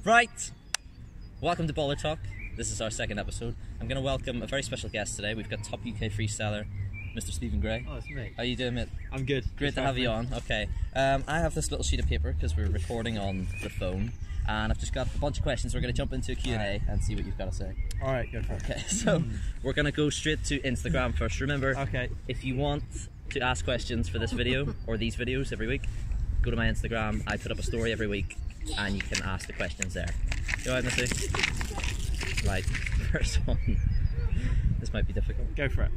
Right, welcome to Baller Talk. This is our second episode. I'm going to welcome a very special guest today. We've got top UK freestyler, Mr. Stephen Gray. Oh, it's me. How you doing, mate? I'm good. Great to have you on. Okay, I have this little sheet of paper because we're recording on the phone, and I've just got a bunch of questions. We're going to jump into a Q&A and see what you've got to say. All right, go for it. Okay, so we're going to go straight to Instagram first. Remember, okay, if you want to ask questions for this video or these videos every week, go to my Instagram. I put up a story every week and you can ask the questions there. Go ahead, Missy. Right, first one. This might be difficult. Go for it.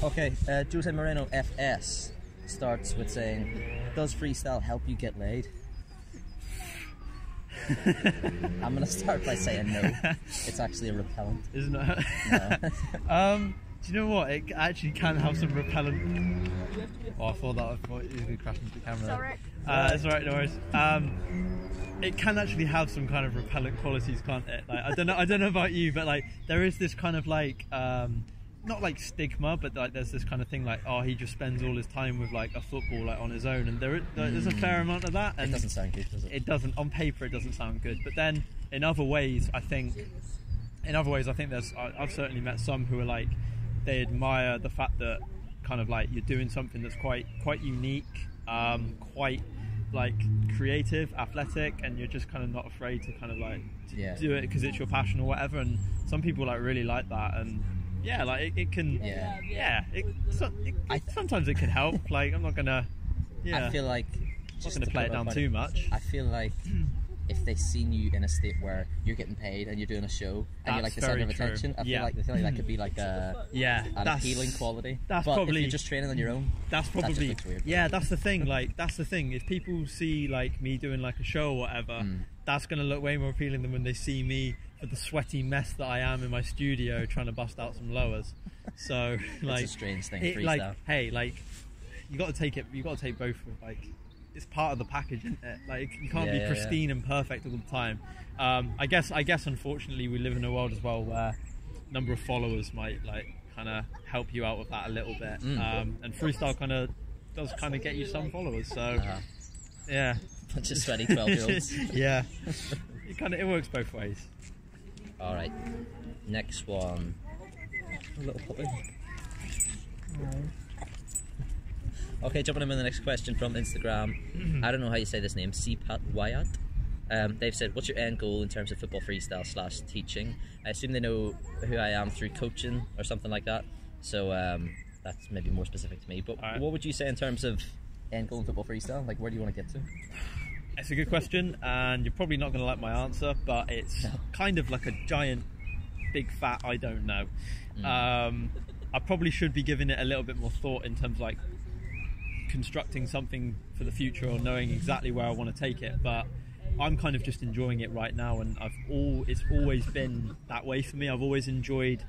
Okay, Jose Moreno FS starts with saying, does freestyle help you get laid? I'm going to start by saying no. It's actually a repellent. Isn't it? No. Do you know what? It actually can have some repellent. Oh, I thought you were going to crash into the camera. It's alright, no worries. It can actually have some kind of repellent qualities, can't it? Like, I don't know about you, but like there is this kind of like not like stigma, but like there's this kind of thing like, oh, he just spends all his time with like a football like on his own, and there's a fair amount of that. And it doesn't sound good, does it? It doesn't. On paper, it doesn't sound good, but then in other ways, I think there's. I've certainly met some who are like, they admire the fact that kind of like you're doing something that's quite unique, quite like creative, athletic, and you're just kind of not afraid to kind of like do it because it's your passion or whatever. And some people like really like that, and yeah, like it can, sometimes it can help. Like I'm not gonna, I feel like I'm not gonna play it down too much. I feel like if they seen you in a state where you're getting paid and you're doing a show and you're like the center of attention, I feel like that could be like an appealing quality. That's but probably if you're just training on your own. That's probably that just looks weird. Yeah, that's the thing. Like that's the thing. If people see like me doing like a show or whatever, that's gonna look way more appealing than when they see me for the sweaty mess that I am in my studio trying to bust out some lowers. So like, it's a strange thing. Like, hey, like you got to take it. You got to take both. Like, it's part of the package, isn't it? Like you can't be pristine and perfect all the time. I guess unfortunately we live in a world as well where number of followers might like kind of help you out with that a little bit. And freestyle kind of does kind of get you some followers. So yeah, bunch of sweaty 12-year-olds. Yeah, it works both ways. All right, next one. A little puppy. Okay, jumping in with the next question from Instagram. I don't know how you say this name, Cpat Wyatt. They've said, what's your end goal in terms of football freestyle / teaching? I assume they know who I am through coaching or something like that. So that's maybe more specific to me. But what would you say in terms of end goal in football freestyle? Like, where do you want to get to? It's a good question, and you're probably not going to like my answer, but it's kind of like a giant, big fat I don't know. I probably should be giving it a little bit more thought in terms of like constructing something for the future or knowing exactly where I want to take it, but I'm kind of just enjoying it right now, and it's always been that way for me. I've always enjoyed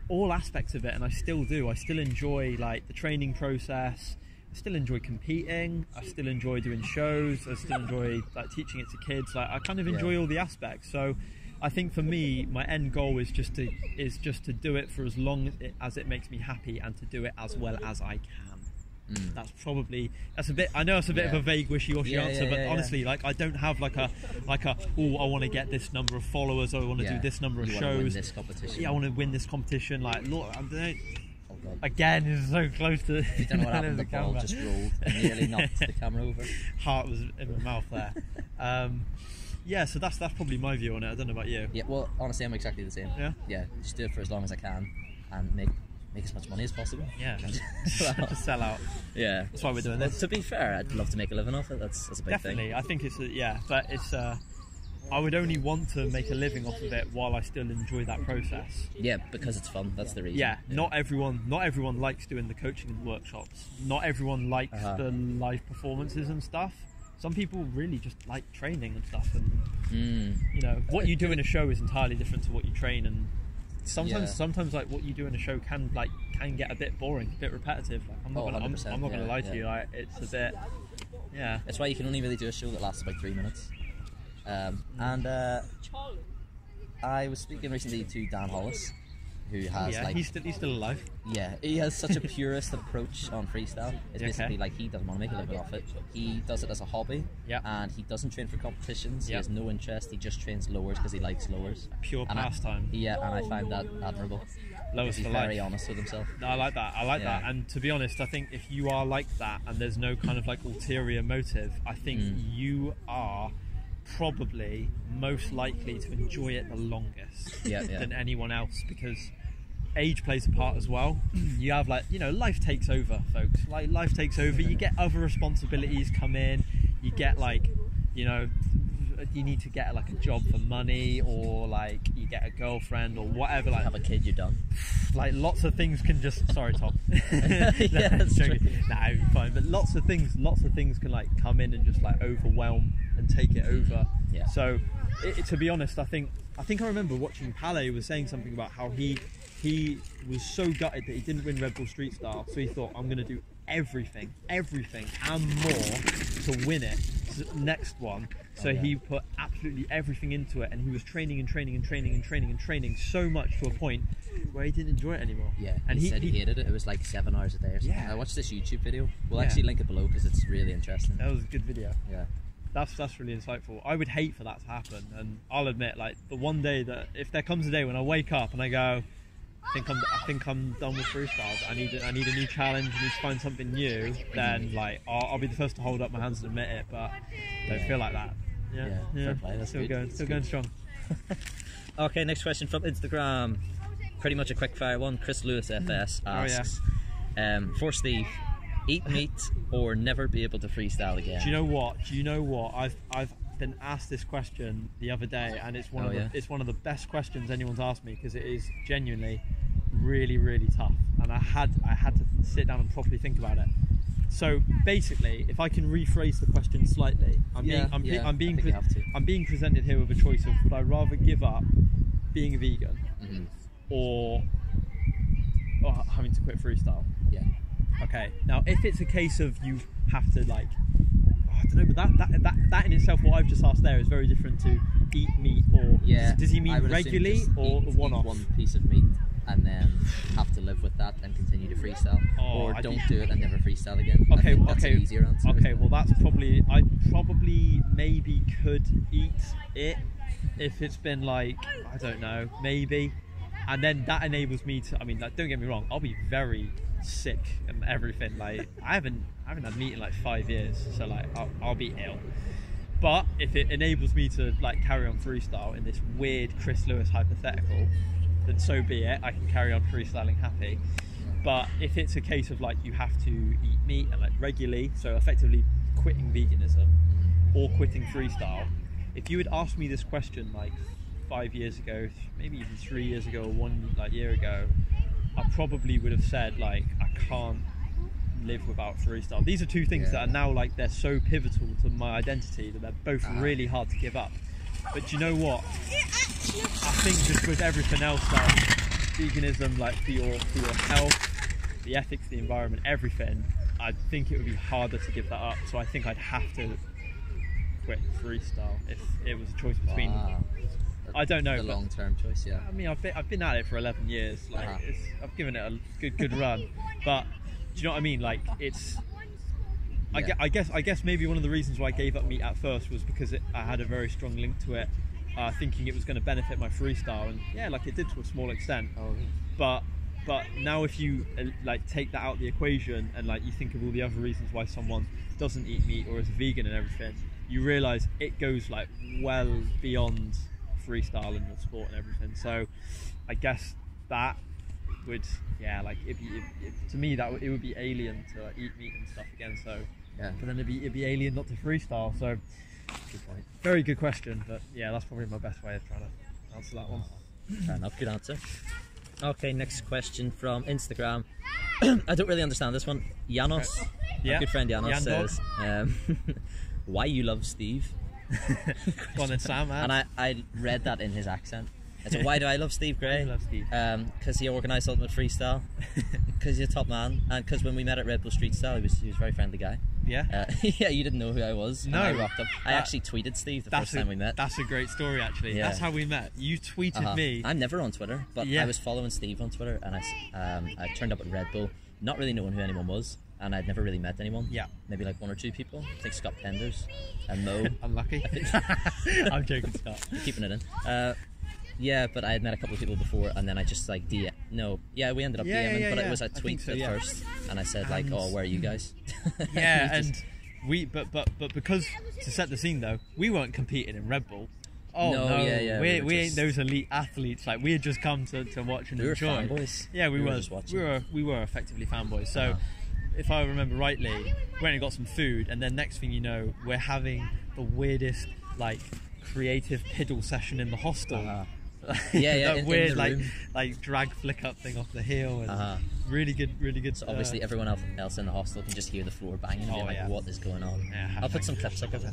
all aspects of it, and I still do. I still enjoy like the training process. I still enjoy competing. I still enjoy doing shows. I still enjoy like teaching it to kids. Like I kind of enjoy all the aspects. So I think for me, my end goal is just to do it for as long as it makes me happy, and to do it as well as I can. That's a bit. I know it's a bit of a vague, wishy-washy answer, but honestly, like I don't have like a oh, I want to get this number of followers, or I want to do this number of shows. Win this competition. Yeah, I want to win this competition. Like, look, again, it's so close to. You don't know what happened. The ball just rolled and nearly knocked the camera over. Heart was in my mouth there. Yeah, so that's probably my view on it. I don't know about you. Yeah, well, honestly, I'm exactly the same. Yeah, just do it for as long as I can and make as much money as possible. Yeah, just sell out. Yeah, that's why we're doing this. To be fair, I'd love to make a living off it. That's a big thing. Definitely, I think it's but it's. I would only want to make a living off of it while I still enjoy that process. Yeah, because it's fun. That's the reason. Yeah, not everyone likes doing the coaching and workshops. Not everyone likes the live performances and stuff. Some people really just like training and stuff, and you know what you do in a show is entirely different to what you train, and sometimes like what you do in a show can get a bit boring, a bit repetitive. Like I'm not gonna lie to you, like it's a bit That's why you can only really do a show that lasts about 3 minutes. I was speaking recently to Dan Hollis, who has yeah, like he's still alive. yeah, he has such a purist approach on freestyle. It's basically like he doesn't want to make a living off it. He does it as a hobby, and he doesn't train for competitions. He has no interest. He just trains lowers because he likes lowers. Pure pastime. And I find that admirable. Lowers He's for very life. honest with himself. No, I like that. I like that. And to be honest, I think if you are like that and there's no kind of like ulterior motive, I think you are probably most likely to enjoy it the longest than anyone else, because age plays a part as well. You have like, you know, life takes over, folks. Like life takes over. You get other responsibilities come in. You get like, you know, you need to get like a job for money, or like you get a girlfriend or whatever. Like have a kid, you're done. Like lots of things can just. Sorry, Tom. Yeah, that's true. Nah, fine. But lots of things can like come in and just like overwhelm and take it over. Yeah. So, to be honest, I think I remember watching Palais was saying something about how he was so gutted that he didn't win Red Bull Street Style, so he thought, I'm going to do everything and more to win it. Next one. So he put absolutely everything into it, and he was training so much to a point where he didn't enjoy it anymore. Yeah, and he said he hated it. It was like 7 hours a day or something. I watched this YouTube video. We'll actually link it below because it's really interesting. That was a good video. Yeah. That's really insightful. I would hate for that to happen, and I'll admit, like, the one day that if there comes a day when I wake up and I go, I think I'm done with freestyles. I need a new challenge. I need to find something new. Then like I'll be the first to hold up my hands and admit it, but I don't feel like that. Yeah. Fair play. That's still good. Going strong. Okay, next question from Instagram. Pretty much a quick fire one. Chris Lewis FS asks, for Steve, eat meat or never be able to freestyle again. Do you know what? I've been asked this question the other day, and it's one of the best questions anyone's asked me, because it is genuinely really, really tough, and I had to sit down and properly think about it. So basically, if I can rephrase the question slightly, I'm being presented here with a choice of, would I rather give up being a vegan or having to quit freestyle? Yeah. Okay. Now, if it's a case of you have to like, I don't know, but that in itself, what I've just asked there, is very different to eat meat or does he mean regularly or one-off? One piece of meat and then have to live with that and continue to freestyle, or don't do it and never freestyle again. Okay, that's an easier answer. Okay, well that's I probably maybe could eat it if it's been like, I don't know, maybe, and then that enables me to. I mean, like, don't get me wrong, I'll be very sick and everything. Like I haven't had meat in like 5 years, so like I'll be ill. But if it enables me to like carry on freestyle in this weird Chris Lewis hypothetical, then so be it. I can carry on freestyling happy. But if it's a case of like you have to eat meat and like regularly, so effectively quitting veganism or quitting freestyle, if you had asked me this question like 5 years ago, maybe even 3 years ago, or 1 year ago, I probably would have said like, I can't live without freestyle. These are two things that are now like, they're so pivotal to my identity that they're both really hard to give up. But do you know what? I think just with everything else, like veganism, like for your health, the ethics, the environment, everything, I think it would be harder to give that up. So I think I'd have to quit freestyle if it was a choice between. I don't know. The long-term choice, yeah. I mean, I've been at it for 11 years. Like, I've given it a good run. But do you know what I mean? Like, it's. I guess maybe one of the reasons why I gave up meat at first was because I had a very strong link to it, thinking it was going to benefit my freestyle, and like it did to a small extent. But now if you like take that out of the equation and like you think of all the other reasons why someone doesn't eat meat or is a vegan and everything, you realise it goes like well beyond freestyle and the sport and everything. So I guess that would to me that it would be alien to eat meat and stuff again. So but then it'd be alien not to freestyle. So good point. Very good question, but yeah, that's probably my best way of trying to answer that one. Fair enough, good answer. Okay, next question from Instagram. I don't really understand this one. Janos, my good friend Janos, says, why you love Steve? Go on then, Sam. And I read that in his accent. So why do I love Steve Gray? I love Steve. Because he organised Ultimate Freestyle, because he's a top man, and because when we met at Red Bull Street Style, he was a very friendly guy. Yeah. Yeah, you didn't know who I was. No. And I rocked up. I actually tweeted Steve the first time we met. That's a great story, actually. Yeah. That's how we met. You tweeted me. I'm never on Twitter, but Yeah. I was following Steve on Twitter, and I turned up at Red Bull, not really knowing who anyone was, and I'd never really met anyone. Yeah. Maybe like 1 or 2 people. I think Scott Penders and Mo. Unlucky. I'm joking, Scott. You're keeping it in. Yeah, but I had met a couple of people before, and then I just like we ended up DMing, but it was a tweet at first, and I said like, "Oh, where are you guys?" Yeah, and but because to set the scene though, we weren't competing in Red Bull. Oh no, yeah. we ain't those elite athletes. Like we had just come to watch and enjoy. We were fanboys. Yeah, we were. just watching. We were effectively fanboys. So, if I remember rightly, we went and got some food, and then next thing you know, we're having the weirdest like creative piddle session in the hostel. Yeah, that in weird the like drag flick up thing off the hill, and really good. So obviously everyone else in the hostel can just hear the floor banging and be like, what is going on? Yeah, I'll put some clips up of it.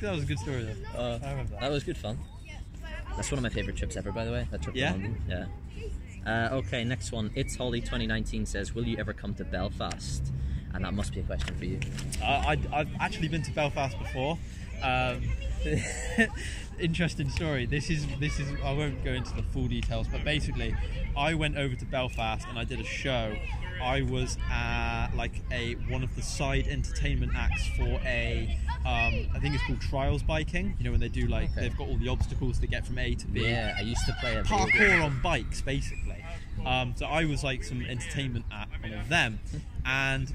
That was a good story though. I remember that. That was good fun. That's one of my favourite trips ever, by the way. That trip to London. Yeah. Okay, next one. It's Holly 2019 says, will you ever come to Belfast? And that must be a question for you. I've actually been to Belfast before. Interesting story. This is I won't go into the full details, but basically I went over to Belfast and I did a show. I was like one of the side entertainment acts for I think it's called trials biking, you know, when they do they've got all the obstacles to get from A to B. Yeah, I used to play a parkour on bikes basically. So I was like some entertainment at one of them, and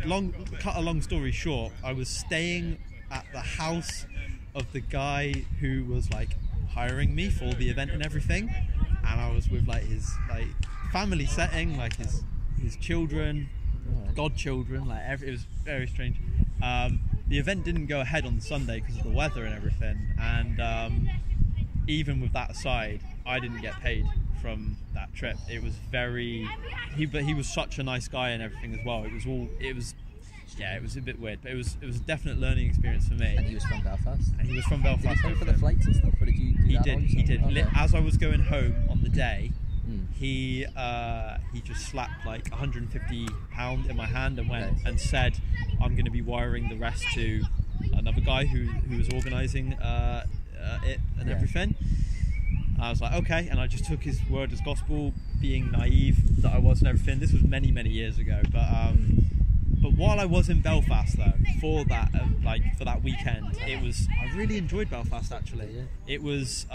cut a long story short, I was staying at the house of the guy who was like hiring me for the event and everything, and I was with like his like family setting, like his children, godchildren, it was very strange. The event didn't go ahead on the Sunday because of the weather and everything, and even with that aside, I didn't get paid from that trip. It was but he was such a nice guy and everything as well. It was a bit weird, but it was a definite learning experience for me. And he was from Belfast? And he was from Belfast. Did he pay for the flights and stuff, or did you do that? He did. Okay. As I was going home on the day, he just slapped like £150 in my hand and went and said, I'm going to be wiring the rest to another guy who was organising it and everything. I was like, okay, and I just took his word as gospel, being naive that I was and everything. This was many years ago, but while I was in Belfast though, for that weekend, I really enjoyed Belfast actually. Yeah. It was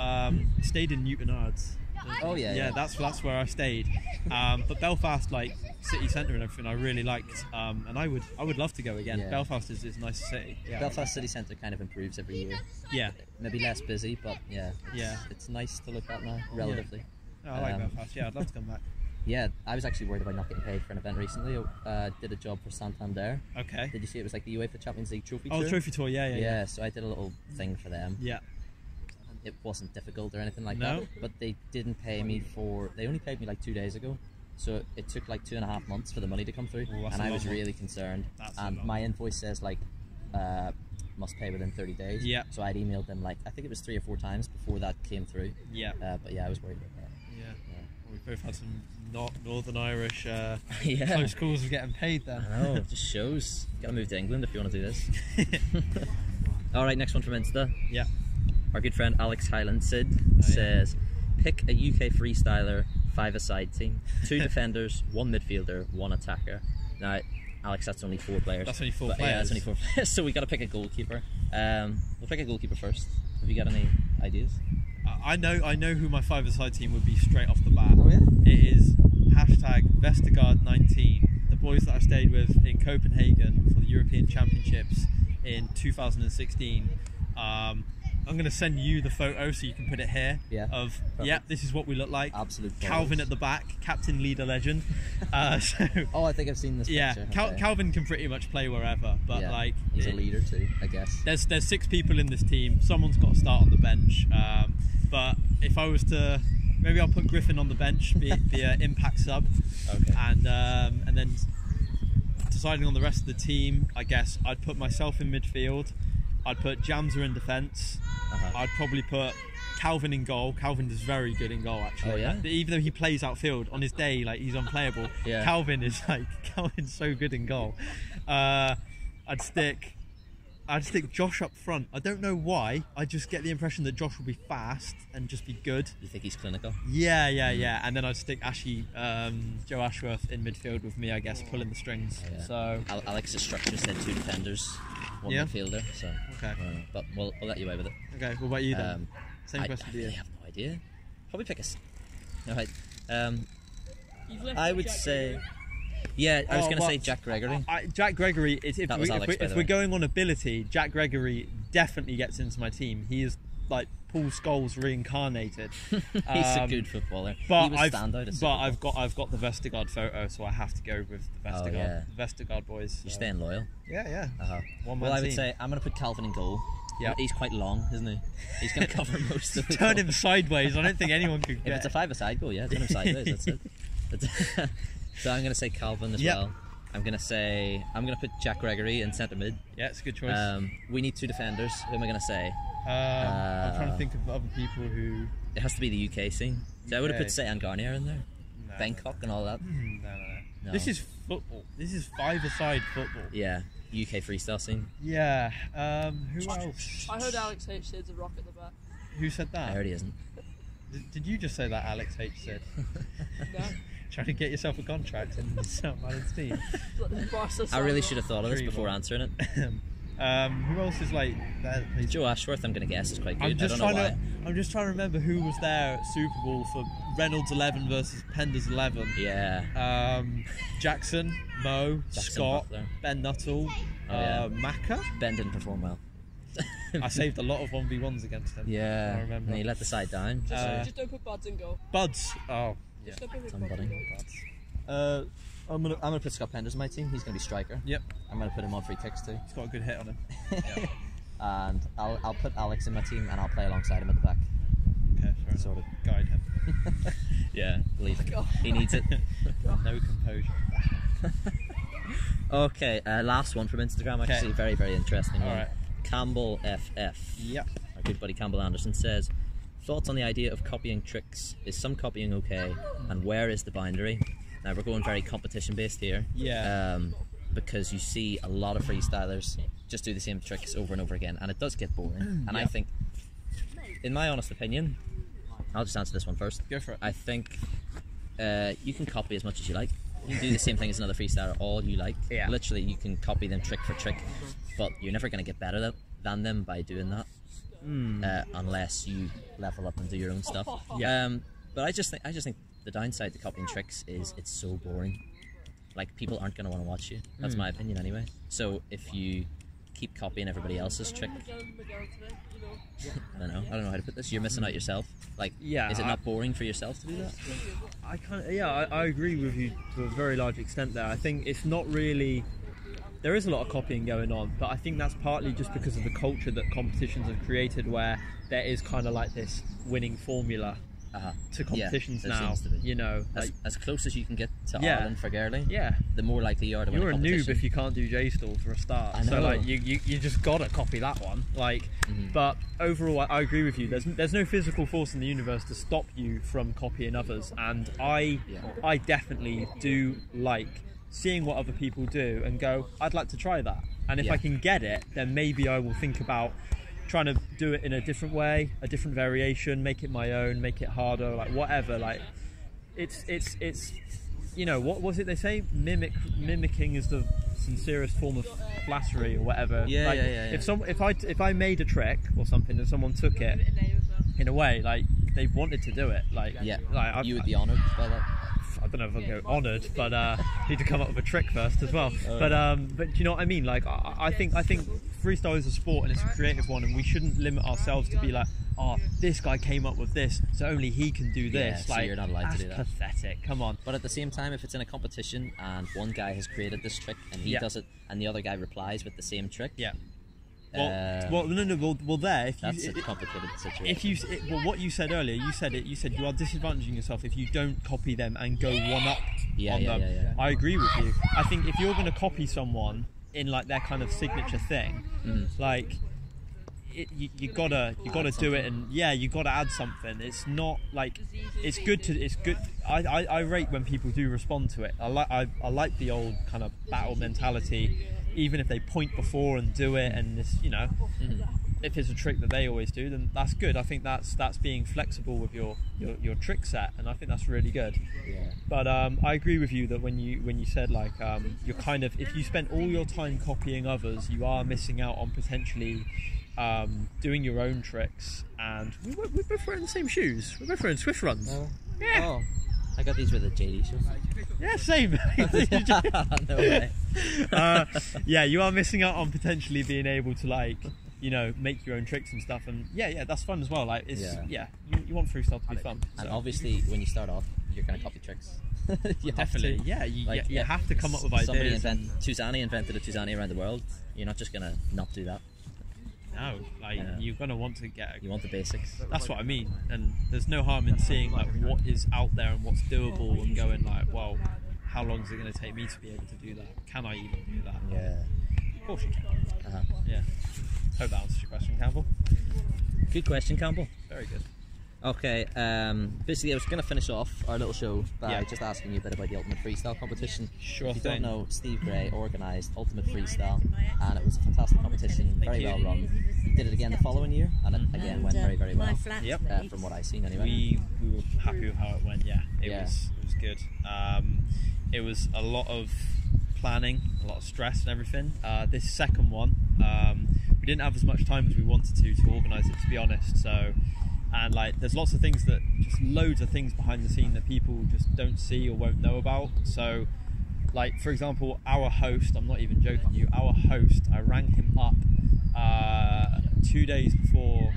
stayed in Newton Ards. Oh yeah. That's where I stayed. But Belfast, like city centre and everything, I really liked, and I would love to go again. Yeah. Belfast is a nice city. Yeah. Belfast city centre kind of improves every year. Yeah. Maybe less busy, but it's nice to look at now, relatively. Yeah. I like Belfast. Yeah, I'd love to come back. Yeah, I was actually worried about not getting paid for an event recently. I did a job for Santander. Okay. Did you see it was like the UEFA Champions League trophy tour? Oh, the trophy tour, yeah. So I did a little thing for them. Yeah. It wasn't difficult or anything like that, but they didn't pay me they only paid me like 2 days ago, so it took like 2.5 months for the money to come through, and I was really concerned. And my invoice says like must pay within 30 days. Yeah. So I'd emailed them like I think it was 3 or 4 times before that came through. Yeah. But yeah, I was worried about that. Yeah. We both had some Northern Irish yeah. close calls of getting paid then. I know, it just shows. Gotta move to England if you want to do this. Alright, next one from Insta. Yeah. Our good friend Alex Highland Sid says, pick a UK freestyler 5-a-side team. 2 defenders, 1 midfielder, 1 attacker. Now, Alex, that's only 4 players. That's only 4 players. Yeah, that's only 4 players. So we got to pick a goalkeeper. We'll pick a goalkeeper first. Have you got any ideas? I know who my 5-a-side team would be straight off the bat. Oh yeah? It is #Vestergaard19. The boys that I stayed with in Copenhagen for the European Championships in 2016. I'm going to send you the photo so you can put it here. Yeah. This is what we look like. Absolute Calvin at the back, captain, leader, legend. I think I've seen this picture. Okay. Calvin can pretty much play wherever, but he's a leader too, I guess. There's 6 people in this team. Someone's got to start on the bench. But if I was to, maybe I'll put Griffin on the bench, be an impact sub. Okay. And then deciding on the rest of the team, I guess I'd put myself in midfield. I'd put Jamza in defence. I'd probably put Calvin in goal. Calvin is very good in goal, actually. Oh, yeah? Even though he plays outfield, on his day, like he's unplayable. Yeah. Calvin's so good in goal. I'd stick Josh up front. I don't know why. I just get the impression that Josh will be fast and just be good. You think he's clinical? Yeah. And then I'd stick Joe Ashworth in midfield with me, I guess, pulling the strings. Oh, yeah. So Alex's structure said 2 defenders, 1 midfielder. So okay, but we'll let you away with it. Okay, what about you then? Same question I to you. really have no idea. Probably pick no, You've I would Jack say. Gregory. Yeah, I was going to say Jack Gregory. Jack Gregory, if we're going on ability, Jack Gregory definitely gets into my team. He is like Paul Scholes reincarnated. He's a good footballer. But I've got the Vestergaard photo, so I have to go with the Vestergaard. Yeah. The Vestergaard boys. So. You're staying loyal. Yeah. Well, I would say I'm going to put Calvin in goal. Yeah, he's quite long, isn't he? He's going to cover most of it. Turn him sideways. I don't think anyone could. If it's a 5-a-side goal, yeah, turn him sideways. That's it. So I'm going to say Calvin as well. I'm going to put Jack Gregory in centre mid. Yeah, it's a good choice. We need 2 defenders. Who am I going to say? I'm trying to think of other people who. It has to be the UK scene. So I would have put Sayan Garnier in there. No, Bangkok and all that. No. This is football. This is 5-a-side football. Yeah, UK freestyle scene. Yeah. Who else? I heard Alex H said's a rock at the back. Who said that? I heard he isn't. Did you just say that Alex H said? No. Trying to get yourself a contract in St. Madden's team. I really should have thought of this before answering it. Who else is like there? Joe Ashworth, I'm going to guess, is quite good. I'm just trying to remember who was there at Super Bowl for Reynolds 11 versus Pender's 11. Yeah. Jackson, Scott, Butler. Ben Nuttall, Macca. Ben didn't perform well. I saved a lot of 1v1s against him. Yeah. I remember. And he let the side down. Just don't put Buds in goal. Buds. Oh. Yeah. Just don't put Somebody. Buds in goal. I'm gonna put Scott Penders in my team. He's gonna be striker. Yep. I'm gonna put him on free kicks too. He's got a good hit on him. And I'll put Alex in my team and I'll play alongside him at the back. Okay, fair enough. Sort of guide him. Yeah, lead him. He needs it. No composure. Okay, last one from Instagram. Actually, very, very interesting one. Alright. Campbell FF. Yep. Our good buddy Campbell Anderson says, thoughts on the idea of copying tricks? Is some copying okay? And where is the boundary? Now we're going very competition based here. Yeah. Because you see a lot of freestylers just do the same tricks over and over again, and it does get boring. And I think, in my honest opinion, I'll just answer this one first. Go for it. I think you can copy as much as you like. You can do the same thing as another freestyler all you like. Yeah. Literally, you can copy them trick for trick, but you're never going to get better than them by doing that, unless you level up and do your own stuff. Yeah. But I just think the downside to copying tricks is it's so boring. Like, people aren't going to want to watch you. That's my opinion anyway. So if you keep copying everybody else's trick, I don't know how to put this. You're missing out yourself. Like, is it not boring for yourself to do that? I agree with you to a very large extent there. I think it's not really. There is a lot of copying going on, but I think that's partly just because of the culture that competitions have created, where there is kind of like this winning formula to competitions now. Seems to be. You know, as close as you can get to Ireland for girling, the more likely you are to win a competition. You're a noob if you can't do J-stall for a start. I know. So like you just gotta copy that one. Like, but overall, I agree with you. There's no physical force in the universe to stop you from copying others, and I definitely do like seeing what other people do and go, I'd like to try that. And if I can get it, then maybe I will think about trying to do it in a different way, a different variation, make it my own, make it harder, like whatever. Like it's you know, what was it they say? Mimicking is the sincerest form of flattery or whatever. If I made a trick or something and someone took it in a way like they wanted to do it, like you would be honoured by that. I don't know if I'll go honoured, but need to come up with a trick first as well. But you know what I mean? Like I think freestyle is a sport and it's a creative one, and we shouldn't limit ourselves to be like, oh, this guy came up with this, so only he can do this. So like, you're not allowed to do that. That's pathetic. Come on. But at the same time, if it's in a competition and one guy has created this trick and he does it, and the other guy replies with the same trick, that's a complicated situation. What you said earlier, you said you are disadvantaging yourself if you don't copy them and go one up on them. Yeah. I agree with you. I think if you're going to copy someone in like their kind of signature thing, like you gotta do it, and you gotta add something. It's not like it's good. I rate when people do respond to it. I like the old kind of battle mentality, even if they point before and do it, and this, if it's a trick that they always do, then that's good. I think that's being flexible with your trick set, and I think that's really good. Yeah. But I agree with you that when you said like you're kind of, if you spend all your time copying others, you are missing out on potentially doing your own tricks. And we're both wearing the same shoes. We're both wearing Swift runs. Yeah. Oh, I got these with a JD shoes. Yeah, same. No way. Yeah, you are missing out on potentially being able to like, make your own tricks and stuff, and that's fun as well. Like, it's you want freestyle to be fun. And obviously, when you start off, you're gonna copy tricks. You have Definitely, to. you have to come up with ideas. Tuzani invented a Tuzani around the world. You're not just gonna not do that. No, you're gonna want to You want the basics. That's what I mean, and there's no harm in seeing like what is out there and what's doable, and going like, well, how long is it going to take me to be able to do that? Can I even do that? Yeah. Of course you can. Yeah. Hope that answers your question, Campbell. Good question, Campbell. Very good. Okay, basically I was going to finish off our little show by just asking you a bit about the Ultimate Freestyle competition. Sure if you thing. don't know, Steve Gray organised Ultimate Freestyle, and it was a fantastic competition, very well run. He did it again the following year, and it again went very, very well. Yep. From what I've seen anyway. We were happy with how it went, It was good. It was a lot of planning, a lot of stress and everything. This second one, we didn't have as much time as we wanted to organise it, to be honest, so... And like, there's lots of things that, just loads of things behind the scene that people just don't see or won't know about. So, like, for example, our host, I'm not even joking you, our host, I rang him up 2 days before.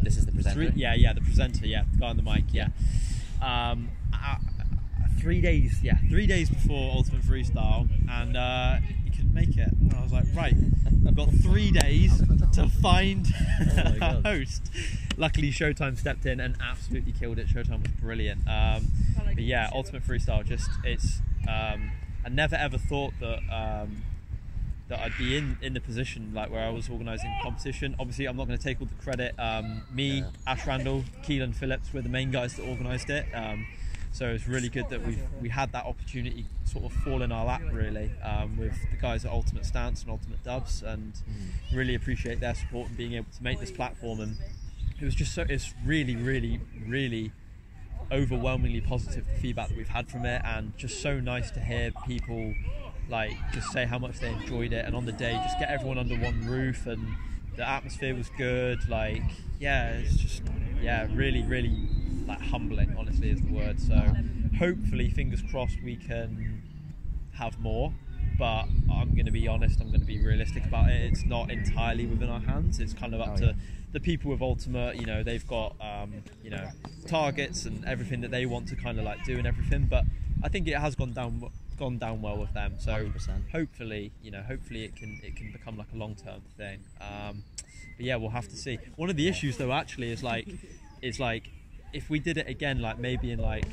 This is the presenter? The presenter, the guy on the mic, 3 days, 3 days before Ultimate Freestyle, and he couldn't make it. And I was like, right, I've got 3 days to find a host. Luckily, Showtime stepped in and absolutely killed it. Showtime was brilliant. But yeah, Ultimate Freestyle, I never ever thought that that I'd be in the position like where I was organising a competition. Obviously, I'm not going to take all the credit. Ash Randall, Keelan Phillips were the main guys that organised it. So it's really good that we had that opportunity sort of fall in our lap, really, with the guys at Ultimate Stance and Ultimate Dubs, and really appreciate their support and being able to make this platform. And it was just it's really, really, really overwhelmingly positive, the feedback that we've had from it, and just so nice to hear people like just say how much they enjoyed it, and on the day just get everyone under one roof, and the atmosphere was good. Like, it's just really, really like humbling, honestly, is the word. So hopefully, fingers crossed, we can have more, but I'm going to be honest, I'm going to be realistic about it. It's not entirely within our hands. It's kind of up to the people with Ultimate. They've got targets and everything that they want to kind of like do and everything, but I think it has gone down well with them. So 100%. hopefully it can become like a long-term thing. But we'll have to see. One of the issues though actually is like if we did it again, like maybe in like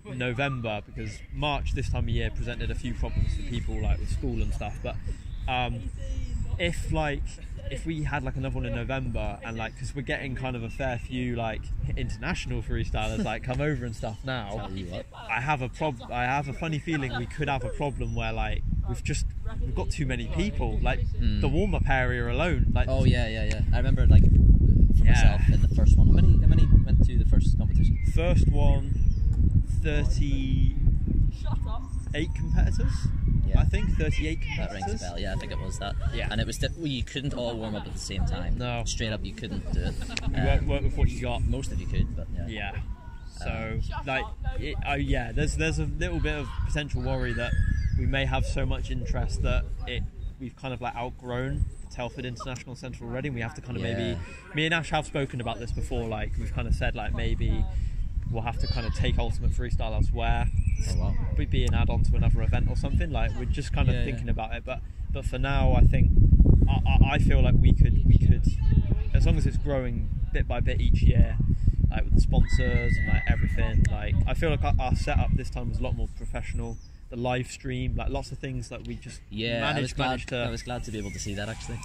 November, because March this time of year presented a few problems for people like with school and stuff, but if we had like another one in November, and like, because we're getting kind of a fair few like international freestylers like come over and stuff now, I have a funny feeling we could have a problem where like we've got too many people, like the warm-up area alone, like I remember like for myself in the first one, how many went to the first competition? First one, 38 competitors. I think 38 competitors. That rings a bell. I think it was that. And it was you couldn't all warm up at the same time. No, straight up you couldn't do it. You work with what you got. Most of you could, but so there's a little bit of potential worry that we may have so much interest that we've kind of like outgrown Telford International Centre already, and we have to kind of maybe, me and Ash have spoken about this before, like we've kind of said like maybe we'll have to kind of take Ultimate Freestyle elsewhere, be an add-on to another event or something. Like, we're just kind of thinking about it, but for now I think I feel like we could, as long as it's growing bit by bit each year, like with the sponsors and like everything, like I feel like our setup this time was a lot more professional. The live stream, like lots of things that we just managed to. I was glad to be able to see that actually.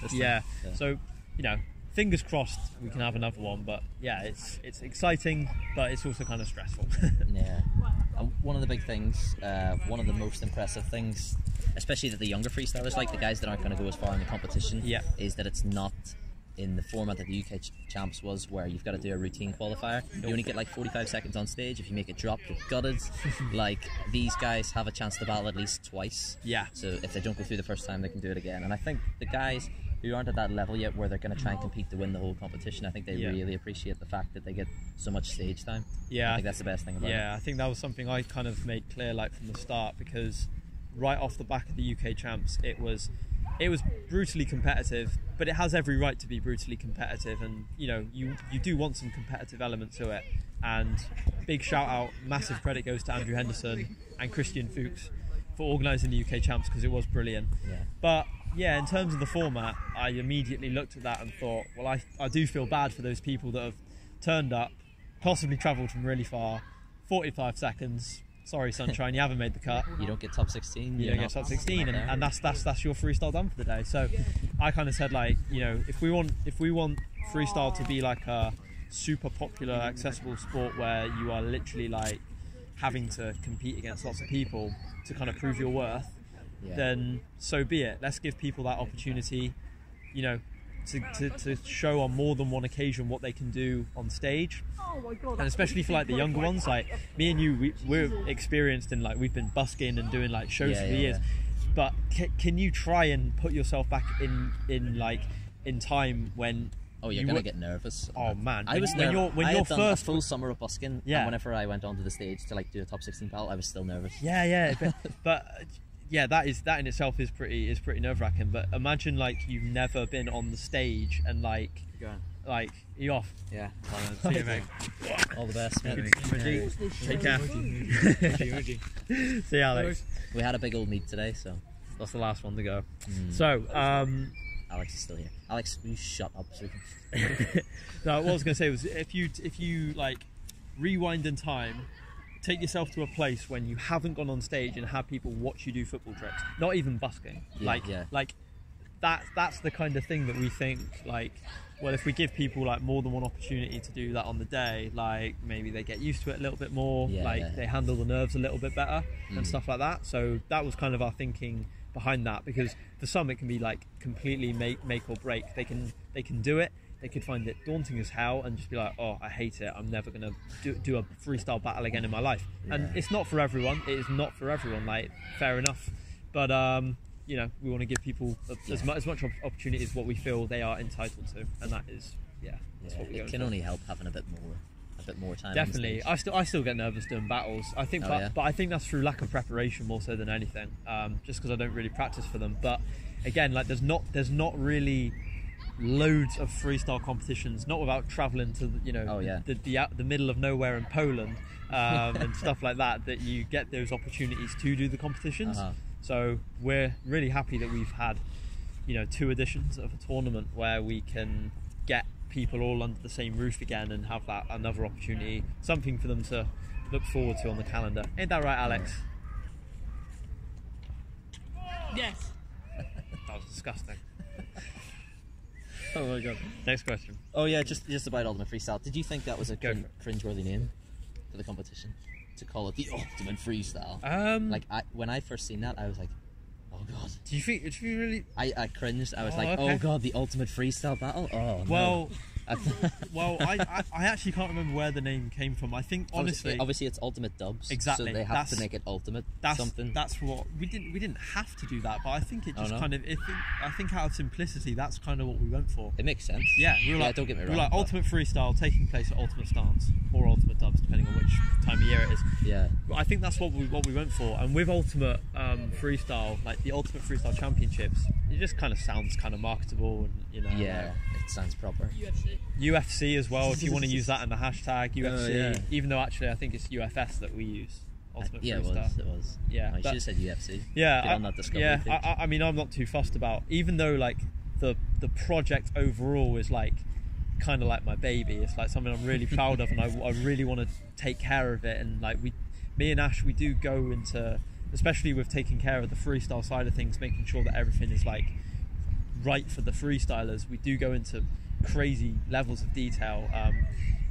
So fingers crossed we can have another one. But yeah, it's exciting, but it's also kind of stressful. Yeah. And one of the big things, one of the most impressive things, especially that the younger freestylers, like the guys that aren't going to go as far in the competition, Yeah. is that it's not in the format that the UK Champs was, where you've got to do a routine qualifier. You only get like 45 seconds on stage. If you make it drop, you're gutted. Like, these guys have a chance to battle at least twice. Yeah. So if they don't go through the first time, they can do it again. And I think the guys who aren't at that level yet, where they're going to try and compete to win the whole competition, I think they really appreciate the fact that they get so much stage time. Yeah, I think that's the best thing about it. Yeah, I think that was something I kind of made clear like from the start, because right off the back of the UK Champs, it was brutally competitive, but it has every right to be brutally competitive, and you do want some competitive element to it. And big shout out, massive credit goes to Andrew Henderson and Christian Fuchs for organising the UK Champs, because it was brilliant. Yeah. But yeah, in terms of the format, I immediately looked at that and thought, well, I do feel bad for those people that have turned up, possibly travelled from really far, 45 seconds. Sorry, sunshine, you haven't made the cut. You don't get top 16. You don't get top 16, and that's your freestyle done for the day. So I kind of said, like, if we want freestyle to be like a super popular, accessible sport where you are literally like having to compete against lots of people to kind of prove your worth, then so be it. Let's give people that opportunity, to show on more than one occasion what they can do on stage. And especially for like the younger ones, like me and you, we're experienced in, like, we've been busking and doing like shows for years. But can you try and put yourself back in time when you're gonna get nervous? Oh man, I was nervous. When I you're had done first a full summer of busking, and whenever I went onto the stage to like do a top 16 battle, I was still nervous. but yeah, that in itself is pretty nerve-wracking. But imagine like you've never been on the stage and like you off. Yeah. See you, mate. All the best, mate. Take care. See you, Alex. We had a big old meet today, so That's the last one to go. So Alex is still here. Alex, will you shut up? So we can... No, what I was going to say was, if you like rewind in time, take yourself to a place when you haven't gone on stage and have people watch you do football tricks, not even busking. Like that's the kind of thing that we think, like, well, if we give people like more than one opportunity to do that on the day, like maybe they get used to it a little bit more, they handle the nerves a little bit better and stuff like that. So that was kind of our thinking behind that, because for some it can be like completely make or break. They can do it, they could find it daunting as hell and just be like, oh, I hate it, I'm never gonna do a freestyle battle again in my life. And it's not for everyone. It is not for everyone, like, fair enough. But we want to give people as much opportunity as what we feel they are entitled to, and that is that's what we're it can only help having a bit more time. Definitely. I still get nervous doing battles, I think. But I think that's through lack of preparation more so than anything, just because I don't really practice for them. But again, like, there's not really loads of freestyle competitions, not without traveling to the middle of nowhere in Poland and stuff like that you get those opportunities to do the competitions. So we're really happy that we've had 2 editions of a tournament where we can get people all under the same roof again and have that another opportunity, something for them to look forward to on the calendar. Ain't that right, Alex? Yes. That was disgusting. Oh my god. Next question. Oh yeah, just about Ultimate Freestyle. Did you think that was a cringeworthy name for the competition? To call it the Ultimate Freestyle? When I first seen that, I was like, oh god. Did you really? I cringed. I was okay. Oh god, the Ultimate Freestyle Battle? Oh well, no. I actually can't remember where the name came from. I think, honestly, obviously it's Ultimate Dubs. Exactly. So they have to make it Ultimate something. That's what we didn't have to do that, but I think it just I think out of simplicity, that's kind of what we went for. It makes sense. Yeah, don't get me wrong. We were like Ultimate Freestyle taking place at Ultimate Stance or Ultimate Dubs, depending on which time of year it is. Yeah. I think that's what we went for. And with Ultimate Freestyle, like the Ultimate Freestyle Championships, it just kind of sounds kind of marketable, and it sounds proper. UFC as well, if you want to use that in the hashtag UFC. Even though actually I think it's UFS that we use. Ultimate Freestyle. It was. Yeah, I should have said UFC. Yeah, Get on that discovery page. I mean, I'm not too fussed about, even though like the project overall is like kind of like my baby. It's like something I'm really proud of, and I really want to take care of it. And like me and Ash, we do go into, especially with taking care of the freestyle side of things, making sure that everything is like write for the freestylers, we do go into crazy levels of detail,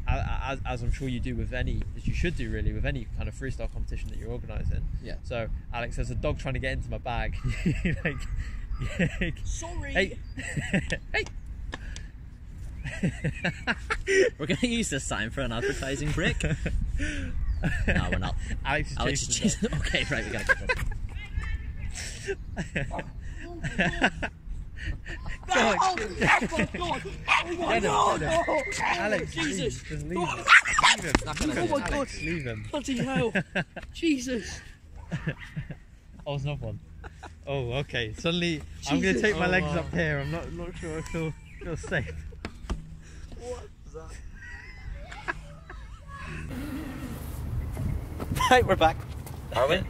as I'm sure you do with as you should do really with any kind of freestyle competition that you're organising. Yeah. So Alex, there's a dog trying to get into my bag. Sorry. Hey. Hey. We're going to use this sign for an advertising break. No, we're not. Alex is chasing. Okay, right, we got to get this. Oh my god! Oh my god! Alex, Jesus! just leave him. Oh my god! Leave him. Bloody hell! Jesus! Oh, there's another one. Oh, okay. Suddenly, I'm going to take my legs up here. I'm not sure I feel safe. What's that? Right, we're back. Are we?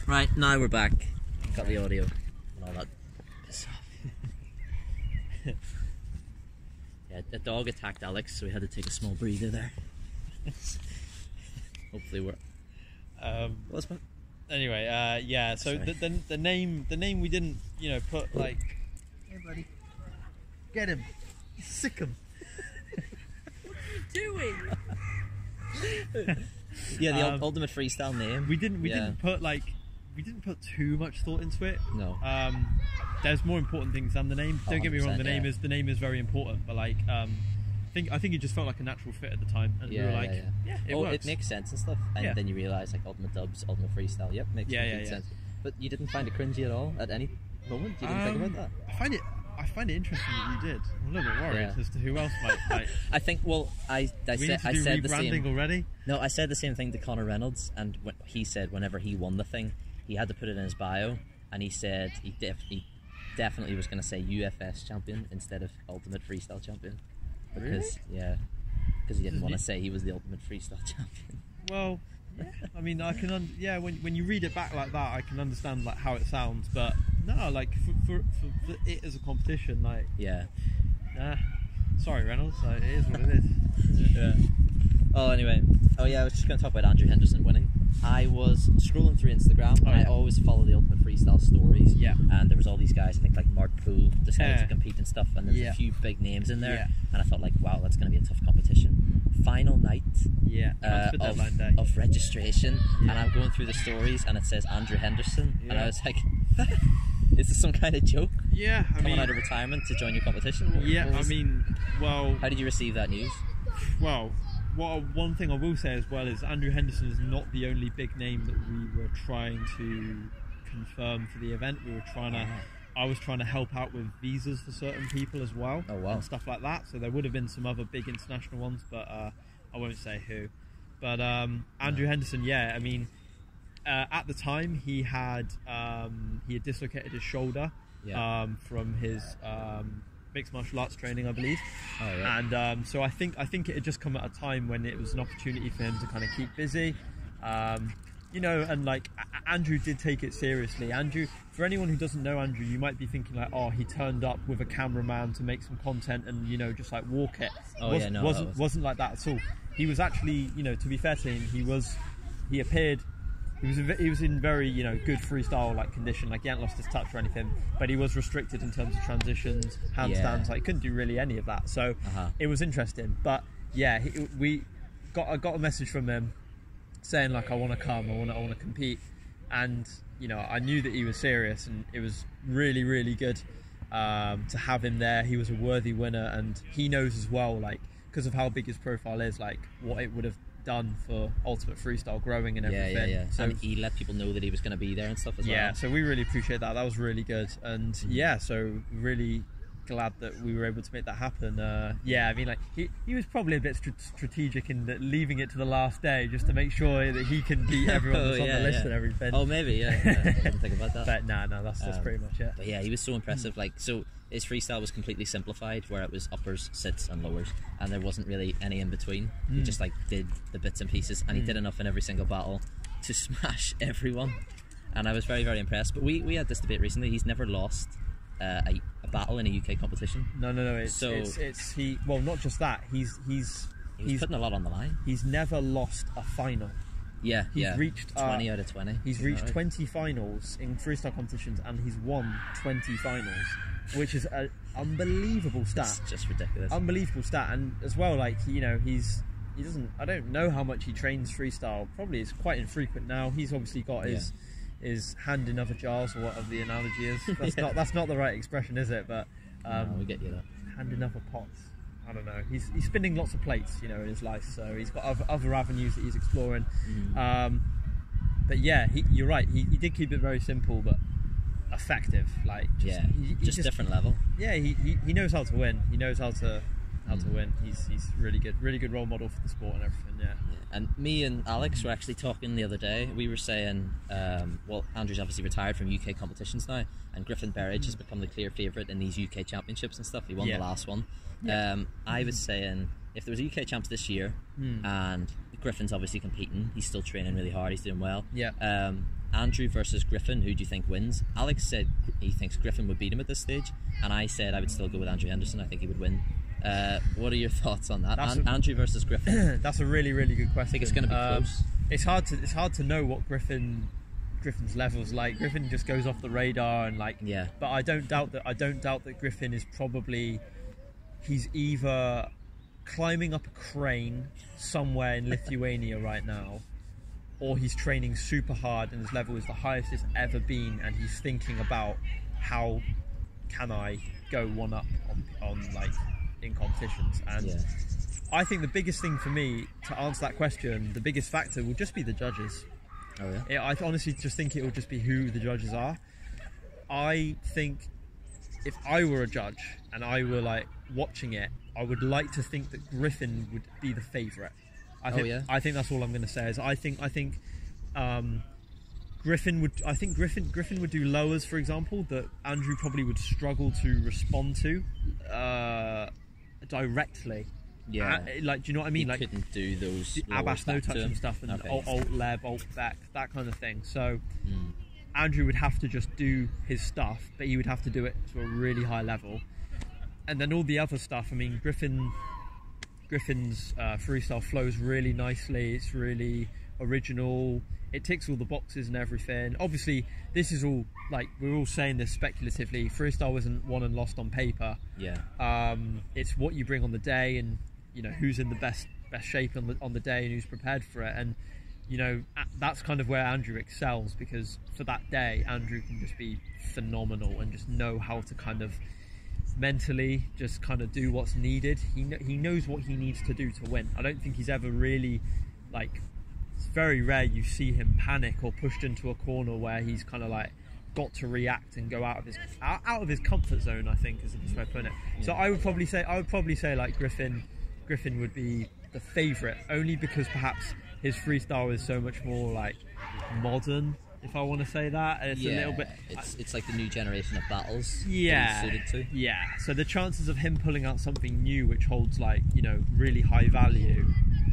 Right, now we're back. Got the audio and all that. Piss off. Yeah, the dog attacked Alex, so we had to take a small breather there. Hopefully we're... What's my... Anyway, yeah. So the name we didn't put like. Hey buddy, get him, sick him. What are you doing? Yeah, the ultimate freestyle name. We didn't put too much thought into it. No. There's more important things than the name. Don't get me wrong. The name yeah. is very important, but like I think it just felt like a natural fit at the time, and we were like, it works. It makes sense and stuff, and then you realise like ultimate dubs, ultimate freestyle. Yep, makes complete sense. But you didn't find it cringy at all at any moment. You didn't think about that. I find it interesting that you did. I'm a little bit worried as to who else might. I think. Well, I said the same already. No, I said the same thing to Connor Reynolds, and he said whenever he won the thing, he had to put it in his bio, and he said he definitely was going to say UFS champion instead of ultimate freestyle champion. Because because he didn't want to say he was the ultimate freestyle champion. Well, yeah. I mean, I can when you read it back like that, I can understand like how it sounds, but no, like for it as a competition, like sorry Reynolds, it is what it is. Yeah. Oh, anyway. Oh yeah, I was just going to talk about Andrew Henderson winning. I was scrolling through Instagram, and I always follow the Ultimate Freestyle stories. Yeah. And there was all these guys, I think like Mark Poole decided to compete and stuff, and there's a few big names in there. Yeah. And I thought like, wow, that's going to be a tough competition. Final night. Yeah. Of registration, and I'm going through the stories, and it says Andrew Henderson, and I was like, is this some kind of joke? Yeah. Coming out of retirement to join your competition? How did you receive that news? Well. One thing I will say as well is Andrew Henderson is not the only big name that we were trying to confirm for the event. I was trying to help out with visas for certain people as well. Oh, wow. And stuff like that. So there would have been some other big international ones, but I won't say who. But Andrew Henderson, at the time he had dislocated his shoulder from his mixed martial arts training, I believe. Oh, yeah. And so I think it had just come at a time when it was an opportunity for him to kind of keep busy, and like Andrew did take it seriously. Andrew, for anyone who doesn't know Andrew, you might be thinking like, oh, he turned up with a cameraman to make some content and just like walk it. Wasn't like that at all. He was actually, to be fair to him, he appeared. He was in very good freestyle like condition, like he hadn't lost his touch or anything, but he was restricted in terms of transitions, handstands, like he couldn't do really any of that. So it was interesting. But yeah, I got a message from him saying like, I want to come, I want to compete, and I knew that he was serious, and it was really, really good to have him there. He was a worthy winner, and he knows as well, like because of how big his profile is, like what it would have done for Ultimate Freestyle growing and everything. Yeah. So and he let people know that he was going to be there and stuff as well. Yeah, so we really appreciate that. That was really good. And so really glad that we were able to make that happen. He was probably a bit strategic in leaving it to the last day just to make sure that he can beat everyone that's on the list and everything. Oh, maybe, I didn't think about that. But no, that's pretty much it. But yeah, he was so impressive. So his freestyle was completely simplified, where it was uppers, sits and lowers, and there wasn't really any in between. He just like did the bits and pieces, and he did enough in every single battle to smash everyone, and I was very, very impressed. But we had this debate recently. He's never lost a battle in a UK competition. No. Well, not just that. He's putting a lot on the line. He's never lost a final. Yeah, He's reached 20 out of 20. He's Isn't reached that right? 20 finals in freestyle competitions, and he's won 20 finals, which is an unbelievable stat. It's just ridiculous. Unbelievable stat, and as well, like, he doesn't. I don't know how much he trains freestyle. Probably it's quite infrequent now. He's obviously got his hand in other jars, or whatever the analogy is. That's not the right expression, is it? But No, we get you that. hand in other pots. I don't know. He's spinning lots of plates, in his life. So he's got other avenues that he's exploring. But yeah, you're right. He did keep it very simple, but effective. Like, just different level. Yeah, he knows how to win. He knows how to win. He's really good role model for the sport and everything. Yeah. And me and Alex were actually talking the other day. We were saying, Andrew's obviously retired from UK competitions now, and Griffin Berridge has become the clear favourite in these UK championships and stuff. He won the last one. I was saying, if there was a UK champs this year, and Griffin's obviously competing, he's still training really hard, he's doing well. Yeah. Andrew versus Griffin, who do you think wins? Alex said he thinks Griffin would beat him at this stage, and I said I would still go with Andrew Henderson. I think he would win. What are your thoughts on that? Andrew versus Griffin. That's a really, really good question. I think it's going to be close. It's hard to know what Griffin's levels like. Griffin just goes off the radar and but I don't doubt that Griffin is probably, he's either climbing up a crane somewhere in Lithuania right now, or he's training super hard and his level is the highest it's ever been, and he's thinking about how can I go one up on in competitions. And I think the biggest thing for me to answer that question, the biggest factor will just be the judges. Oh yeah? I honestly just think it will just be who the judges are. I think if I were a judge and I were watching it, I would like to think that Griffin would be the favourite. I think that's all I'm going to say. Is I think Griffin would do lowers, for example, that Andrew probably would struggle to respond to directly. Yeah. Do you know what I mean? He couldn't do those Abbas no touch and stuff, and alt leb, alt back, that kind of thing. So Andrew would have to just do his stuff, but he would have to do it to a really high level. And then all the other stuff, I mean, Griffin's freestyle flows really nicely. It's really original. It ticks all the boxes and everything. Obviously, this is all, we're all saying this speculatively. Freestyle isn't won and lost on paper. Yeah. It's what you bring on the day, and who's in the best shape on the day and who's prepared for it. And that's kind of where Andrew excels, because for that day, Andrew can just be phenomenal and just know how to kind of mentally just kind of do what's needed. He knows what he needs to do to win. I don't think he's ever really it's very rare you see him panic or pushed into a corner where he's kind of got to react and go out of his comfort zone, I think is the best way of putting it. Yeah. So I would probably say Griffin would be the favourite, only because perhaps his freestyle is so much more modern, if I want to say that. It's a little bit. It's like the new generation of battles. Yeah. Suited to. Yeah. So the chances of him pulling out something new which holds really high value,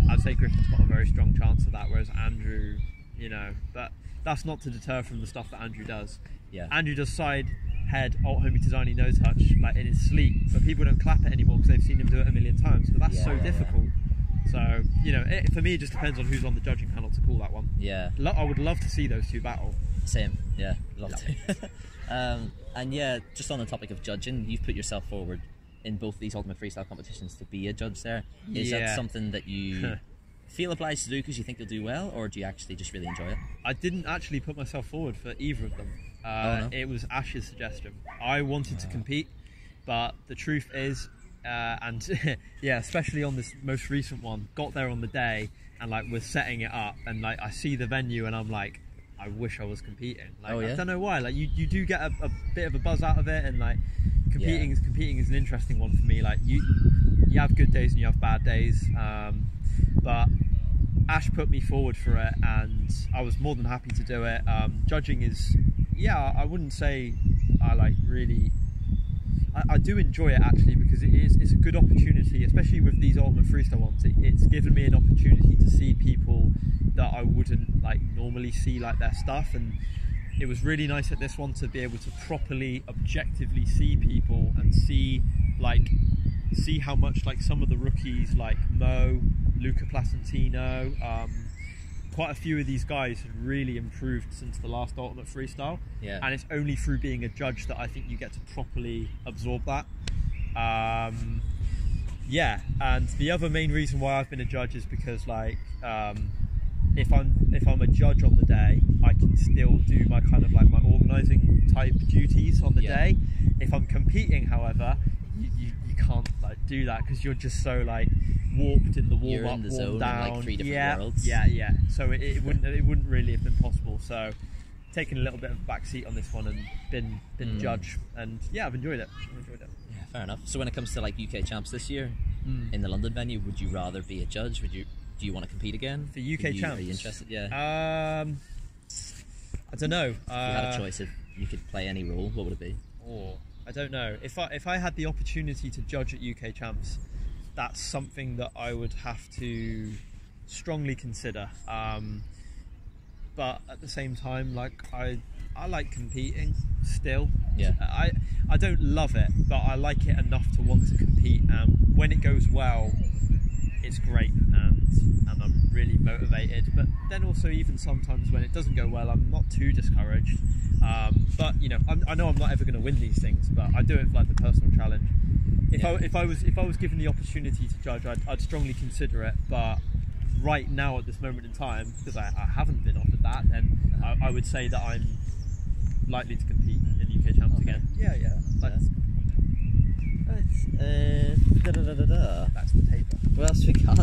I'd say Griffin's got a very strong chance of that. Whereas Andrew, but that's not to deter from the stuff that Andrew does. Yeah. Andrew does side, head, alt homie Tizani, no touch, in his sleep, but people don't clap it anymore because they've seen him do it a million times. But that's so difficult. So, for me, it just depends on who's on the judging panel to call that one. Yeah. I would love to see those two battle. Same. Yeah, love to. And yeah, just on the topic of judging, you've put yourself forward in both these Ultimate Freestyle competitions to be a judge there. Is that something that you feel obliged to do because you think you'll do well, or do you actually just really enjoy it? I didn't actually put myself forward for either of them. No? It was Ash's suggestion. I wanted to compete, but the truth is, especially on this most recent one, got there on the day and we're setting it up, and I see the venue and I'm like, I wish I was competing. I don't know why. You do get a bit of a buzz out of it, and competing is an interesting one for me. You have good days and you have bad days, but Ash put me forward for it, and I was more than happy to do it. Judging is, I wouldn't say I really. I do enjoy it actually, because it's a good opportunity, especially with these Ultimate Freestyle ones. It's given me an opportunity to see people that I wouldn't normally see their stuff, and it was really nice at this one to be able to properly, objectively see people and see how much some of the rookies like Mo, Luca Placentino, quite a few of these guys had really improved since the last Ultimate Freestyle. Yeah. And it's only through being a judge that I think you get to properly absorb that. Yeah, and the other main reason why I've been a judge is because, like, if I'm a judge on the day, I can still do my kind of like my organising type duties on the day. If I'm competing, however, you can't like do that because you're just so like warped in the warm up, warm down. Like 3 different worlds. Yeah. So it wouldn't really have been possible. So taking a little bit of a back seat on this one and been judge, and yeah, I've enjoyed it. Yeah, fair enough. So when it comes to like UK champs this year in the London venue, would you rather be a judge? Do you want to compete again for UK champs? Are you interested? Yeah. I don't know. If you had a choice, if you could play any role, what would it be? I don't know. If I had the opportunity to judge at UK champs, that's something that I would have to strongly consider. But at the same time, like I like competing still. Yeah. I don't love it, but I like it enough to want to compete. And when it goes well, it's great, and I'm really motivated. But then also, even sometimes when it doesn't go well, I'm not too discouraged. But you know, I know I'm not ever going to win these things, but I do it for like the personal challenge. If I was given the opportunity to judge, I'd strongly consider it. But right now, at this moment in time, because I haven't been offered that, then I would say that I'm likely to compete in UK champs again. Yeah. That's the paper. What else we got?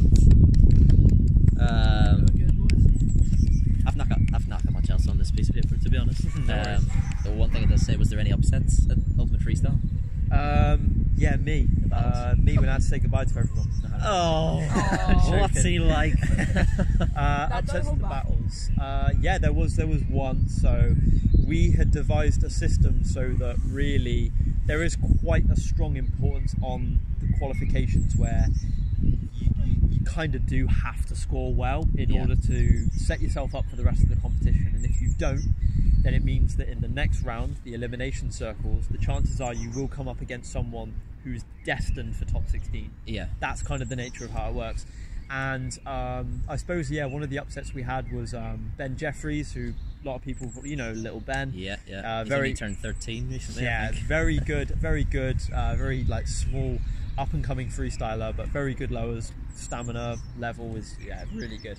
I've not got much else on this piece of paper, to be honest. The one thing it does say, was there any upsets at Ultimate Freestyle? Yeah, me when I had to say goodbye to everyone. What's he like? Upsets in the battles. Yeah, there was one. So we had devised a system so that really there is quite a strong importance on the qualifications where you kind of do have to score well in order to set yourself up for the rest of the competition. And if you don't, then it means that in the next round, the elimination circles, the chances are you will come up against someone who's destined for top 16. Yeah. That's kind of the nature of how it works. And I suppose, yeah, one of the upsets we had was Ben Jeffries, who a lot of people, you know, little Ben. Yeah. He's only turned 13 recently. Yeah, very good, very like small, up and coming freestyler, but very good lowers. Stamina level is really good.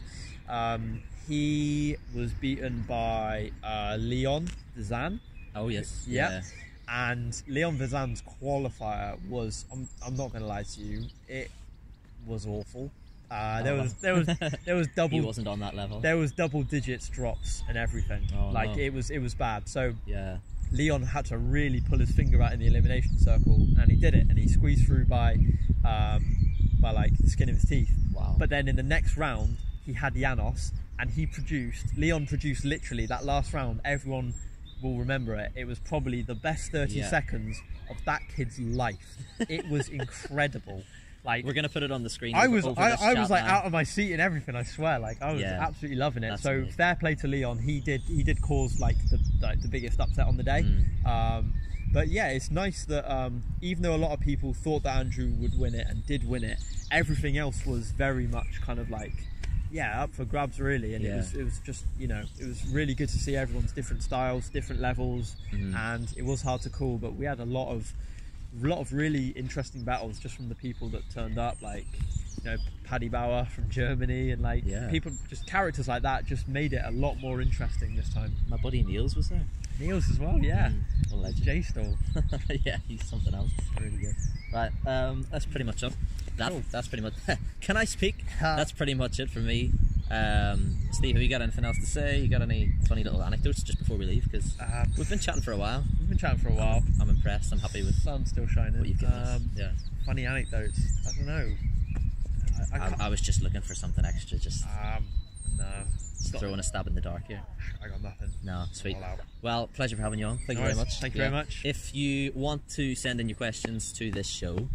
He was beaten by Leon Vizan. Oh yes. Yeah. And Leon Vizan's qualifier was, I'm not going to lie to you, it was awful. There was double. He wasn't on that level. There was double digits drops and everything. It was bad. So yeah, Leon had to really pull his finger out in the elimination circle, and he did it. And he squeezed through by like the skin of his teeth. Wow. But then in the next round, he had Janos, and Leon produced literally that last round. Everyone will remember it. It was probably the best 30 seconds of that kid's life. It was incredible. Like, we're gonna put it on the screen. I was like out of my seat and everything. I swear, like I was absolutely loving it. So amazing. Fair play to Leon. He did cause like the biggest upset on the day. But yeah, it's nice that even though a lot of people thought that Andrew would win it and did win it, everything else was very much kind of like up for grabs really. And it was just, you know, it was really good to see everyone's different styles, different levels, and it was hard to call. But we had a lot of really interesting battles just from the people that turned up, like, you know, Paddy Bauer from Germany, and like people, just characters like that, just made it a lot more interesting this time. My buddy Niels was there. Niels as well, yeah. J-Stall. Yeah, he's something else. Really good. Right, that's pretty much it. That's pretty much. Can I speak? That's pretty much it for me. Steve, have you got anything else to say? You got any funny little anecdotes just before we leave? Because we've been chatting for a while. I'm impressed. I'm happy with. Sun's still shining. What you've given us. Yeah. Funny anecdotes. I don't know. I was just looking for something extra. Just no. Just throwing a stab in the dark here. I got nothing. No, sweet. Well, pleasure for having you on. Thank you very much. Thank you very much. If you want to send in your questions to this show,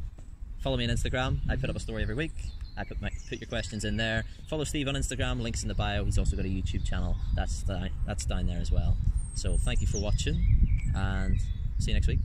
follow me on Instagram. I put up a story every week. I put your questions in there. Follow Steve on Instagram. Links in the bio. He's also got a YouTube channel. That's down there as well. So thank you for watching, and see you next week.